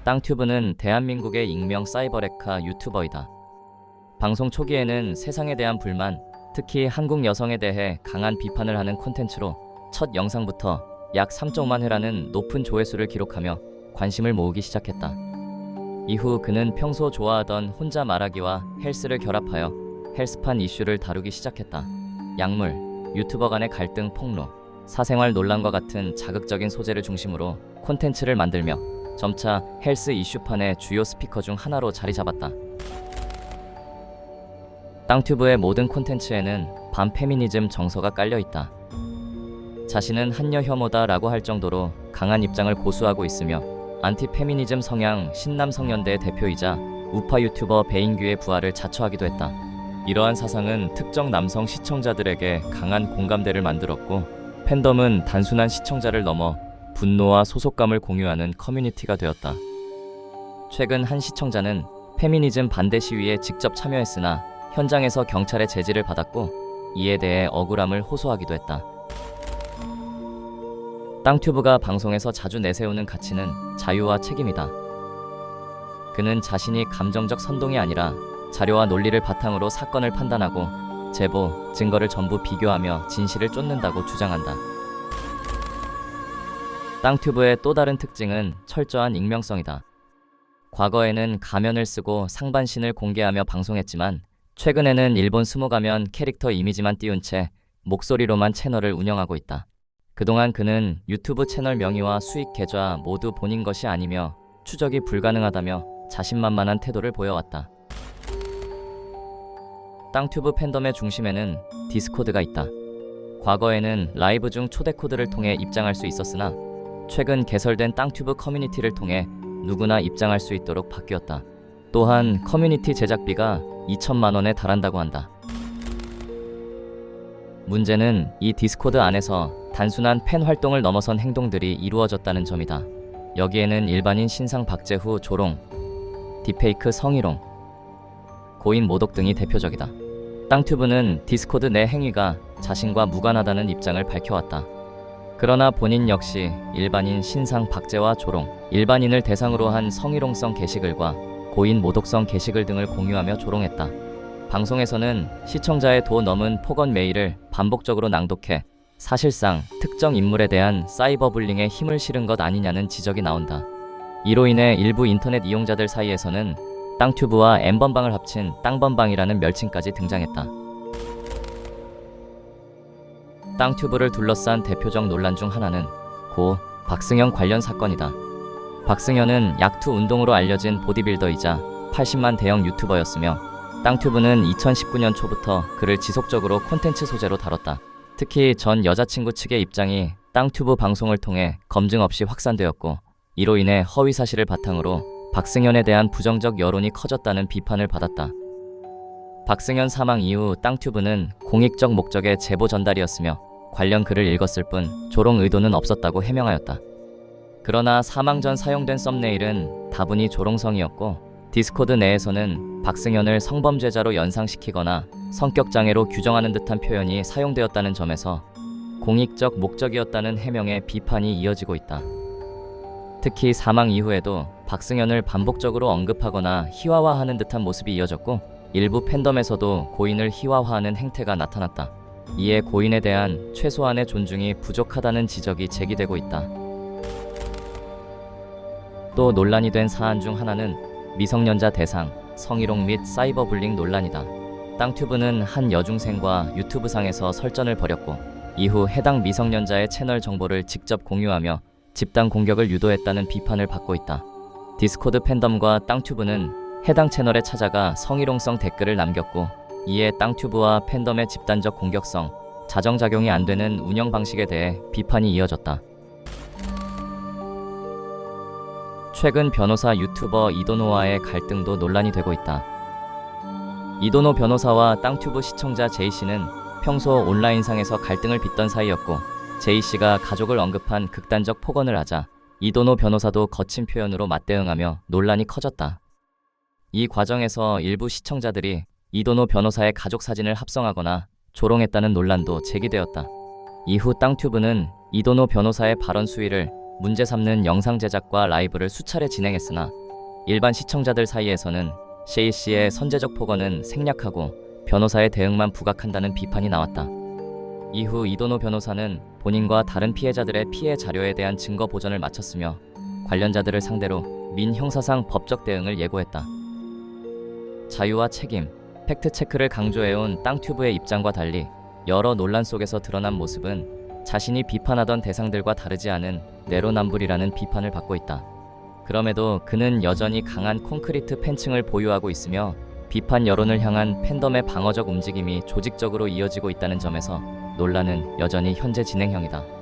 땅튜브는 대한민국의 익명 사이버레카 유튜버이다. 방송 초기에는 세상에 대한 불만, 특히 한국 여성에 대해 강한 비판을 하는 콘텐츠로 첫 영상부터 약 3.5만 회라는 높은 조회수를 기록하며 관심을 모으기 시작했다. 이후 그는 평소 좋아하던 혼자 말하기와 헬스를 결합하여 헬스판 이슈를 다루기 시작했다. 약물, 유튜버 간의 갈등 폭로, 사생활 논란과 같은 자극적인 소재를 중심으로 콘텐츠를 만들며 점차 헬스 이슈판의 주요 스피커 중 하나로 자리 잡았다. 땅튜브의 모든 콘텐츠에는 반페미니즘 정서가 깔려 있다. 자신은 한여 혐오다 라고 할 정도로 강한 입장을 고수하고 있으며 안티페미니즘 성향 신남성연대의 대표이자 우파 유튜버 배인규의 부활을 자처하기도 했다. 이러한 사상은 특정 남성 시청자들에게 강한 공감대를 만들었고, 팬덤은 단순한 시청자를 넘어 분노와 소속감을 공유하는 커뮤니티가 되었다. 최근 한 시청자는 페미니즘 반대 시위에 직접 참여했으나 현장에서 경찰의 제지를 받았고, 이에 대해 억울함을 호소하기도 했다. 땅튜브가 방송에서 자주 내세우는 가치는 자유와 책임이다. 그는 자신이 감정적 선동이 아니라 자료와 논리를 바탕으로 사건을 판단하고 제보, 증거를 전부 비교하며 진실을 쫓는다고 주장한다. 땅튜브의 또 다른 특징은 철저한 익명성이다. 과거에는 가면을 쓰고 상반신을 공개하며 방송했지만 최근에는 일본 스모가면 캐릭터 이미지만 띄운 채 목소리로만 채널을 운영하고 있다. 그동안 그는 유튜브 채널 명의와 수익 계좌 모두 본인 것이 아니며 추적이 불가능하다며 자신만만한 태도를 보여왔다. 땅튜브 팬덤의 중심에는 디스코드가 있다. 과거에는 라이브 중 초대 코드를 통해 입장할 수 있었으나 최근 개설된 땅튜브 커뮤니티를 통해 누구나 입장할 수 있도록 바뀌었다. 또한 커뮤니티 제작비가 2천만 원에 달한다고 한다. 문제는 이 디스코드 안에서 단순한 팬 활동을 넘어선 행동들이 이루어졌다는 점이다. 여기에는 일반인 신상 박제후 조롱, 딥페이크 성희롱, 고인 모독 등이 대표적이다. 땅튜브는 디스코드 내 행위가 자신과 무관하다는 입장을 밝혀왔다. 그러나 본인 역시 일반인 신상 박제와 조롱, 일반인을 대상으로 한 성희롱성 게시글과 고인 모독성 게시글 등을 공유하며 조롱했다. 방송에서는 시청자의 도 넘은 폭언 메일을 반복적으로 낭독해 사실상 특정 인물에 대한 사이버 불링에 힘을 실은 것 아니냐는 지적이 나온다. 이로 인해 일부 인터넷 이용자들 사이에서는 땅튜브와 N번방을 합친 땅번방이라는 멸칭까지 등장했다. 땅튜브를 둘러싼 대표적 논란 중 하나는 고 박승현 관련 사건이다. 박승현은 약투 운동으로 알려진 보디빌더이자 80만 대형 유튜버였으며 땅튜브는 2019년 초부터 그를 지속적으로 콘텐츠 소재로 다뤘다. 특히 전 여자친구 측의 입장이 땅튜브 방송을 통해 검증 없이 확산되었고, 이로 인해 허위 사실을 바탕으로 박승현에 대한 부정적 여론이 커졌다는 비판을 받았다. 박승현 사망 이후 땅튜브는 공익적 목적의 제보 전달이었으며 관련 글을 읽었을 뿐 조롱 의도는 없었다고 해명하였다. 그러나 사망 전 사용된 썸네일은 다분히 조롱성이었고, 디스코드 내에서는 박승현을 성범죄자로 연상시키거나 성격장애로 규정하는 듯한 표현이 사용되었다는 점에서 공익적 목적이었다는 해명에 비판이 이어지고 있다. 특히 사망 이후에도 박승현을 반복적으로 언급하거나 희화화하는 듯한 모습이 이어졌고, 일부 팬덤에서도 고인을 희화화하는 행태가 나타났다. 이에 고인에 대한 최소한의 존중이 부족하다는 지적이 제기되고 있다. 또 논란이 된 사안 중 하나는 미성년자 대상, 성희롱 및 사이버 불링 논란이다. 땅튜브는 한 여중생과 유튜브상에서 설전을 벌였고, 이후 해당 미성년자의 채널 정보를 직접 공유하며 집단 공격을 유도했다는 비판을 받고 있다. 디스코드 팬덤과 땅튜브는 해당 채널에 찾아가 성희롱성 댓글을 남겼고, 이에 땅튜브와 팬덤의 집단적 공격성, 자정작용이 안 되는 운영 방식에 대해 비판이 이어졌다. 최근 변호사 유튜버 이도노와의 갈등도 논란이 되고 있다. 이도노 변호사와 땅튜브 시청자 제이씨는 평소 온라인상에서 갈등을 빚던 사이였고, 제이씨가 가족을 언급한 극단적 폭언을 하자 이도노 변호사도 거친 표현으로 맞대응하며 논란이 커졌다. 이 과정에서 일부 시청자들이 이도노 변호사의 가족 사진을 합성하거나 조롱했다는 논란도 제기되었다. 이후 땅튜브는 이도노 변호사의 발언 수위를 문제 삼는 영상 제작과 라이브를 수차례 진행했으나 일반 시청자들 사이에서는 셰이 씨의 선제적 폭언은 생략하고 변호사의 대응만 부각한다는 비판이 나왔다. 이후 이도노 변호사는 본인과 다른 피해자들의 피해 자료에 대한 증거 보전을 마쳤으며 관련자들을 상대로 민형사상 법적 대응을 예고했다. 자유와 책임, 팩트체크를 강조해온 땅튜브의 입장과 달리 여러 논란 속에서 드러난 모습은 자신이 비판하던 대상들과 다르지 않은 내로남불이라는 비판을 받고 있다. 그럼에도 그는 여전히 강한 콘크리트 팬층을 보유하고 있으며 비판 여론을 향한 팬덤의 방어적 움직임이 조직적으로 이어지고 있다는 점에서 논란은 여전히 현재 진행형이다.